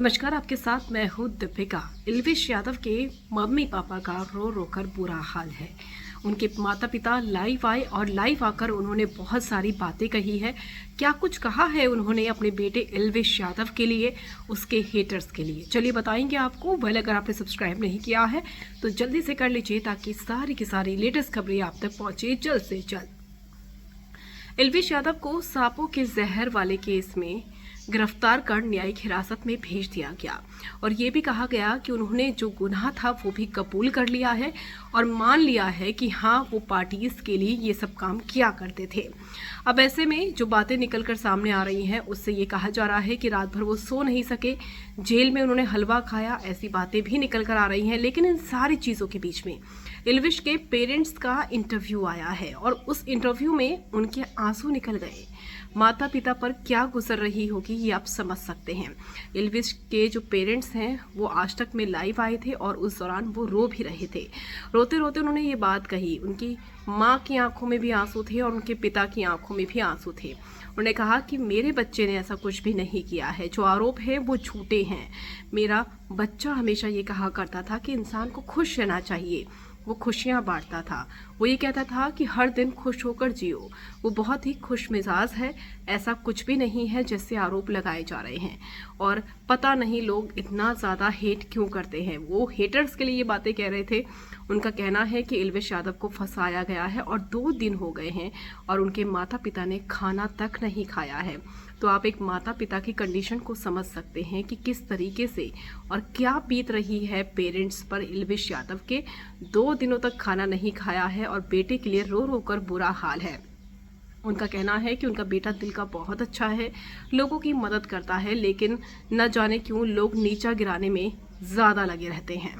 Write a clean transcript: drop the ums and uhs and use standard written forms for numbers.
नमस्कार, आपके साथ मैं हूँ दीपिका। इल्विश यादव के मम्मी पापा का रो रो कर बुरा हाल है। उनके माता पिता लाइव आए और लाइव आकर उन्होंने बहुत सारी बातें कही है। क्या कुछ कहा है उन्होंने अपने बेटे इल्विश यादव के लिए, उसके हेटर्स के लिए, चलिए बताएंगे आपको। अगर आपने सब्सक्राइब नहीं किया है तो जल्दी से कर लीजिए ताकि सारी की सारी लेटेस्ट खबरें आप तक पहुंचे जल्द से जल्द। इल्विश यादव को सांपों के जहर वाले केस में गिरफ्तार कर न्यायिक हिरासत में भेज दिया गया और ये भी कहा गया कि उन्होंने जो गुनाह था वो भी कबूल कर लिया है और मान लिया है कि हाँ, वो पार्टीज के लिए ये सब काम किया करते थे। अब ऐसे में जो बातें निकलकर सामने आ रही हैं उससे ये कहा जा रहा है कि रात भर वो सो नहीं सके, जेल में उन्होंने हलवा खाया, ऐसी बातें भी निकल कर आ रही हैं। लेकिन इन सारी चीज़ों के बीच में इल्विश के पेरेंट्स का इंटरव्यू आया है और उस इंटरव्यू में उनके आंसू निकल गए। माता पिता पर क्या गुजर रही होगी ये आप समझ सकते हैं। इल्विश के जो पेरेंट्स हैं वो आज तक में लाइव आए थे और उस दौरान वो रो भी रहे थे। रोते रोते उन्होंने ये बात कही। उनकी माँ की आंखों में भी आंसू थे और उनके पिता की आंखों में भी आंसू थे। उन्होंने कहा कि मेरे बच्चे ने ऐसा कुछ भी नहीं किया है, जो आरोप है वो झूठे हैं। मेरा बच्चा हमेशा ये कहा करता था कि इंसान को खुश रहना चाहिए, वो खुशियाँ बांटता था। वो ये कहता था कि हर दिन खुश होकर जियो। वो बहुत ही खुश मिजाज है, ऐसा कुछ भी नहीं है जैसे आरोप लगाए जा रहे हैं। और पता नहीं लोग इतना ज़्यादा हेट क्यों करते हैं। वो हेटर्स के लिए ये बातें कह रहे थे। उनका कहना है कि इल्विश यादव को फंसाया गया है और 2 दिन हो गए हैं और उनके माता पिता ने खाना तक नहीं खाया है। तो आप एक माता पिता की कंडीशन को समझ सकते हैं कि किस तरीके से और क्या बीत रही है पेरेंट्स पर। इल्विश यादव के 2 दिनों तक खाना नहीं खाया है और बेटे के लिए रो रो कर बुरा हाल है। उनका कहना है कि उनका बेटा दिल का बहुत अच्छा है, लोगों की मदद करता है, लेकिन न जाने क्यों लोग नीचा गिराने में ज़्यादा लगे रहते हैं।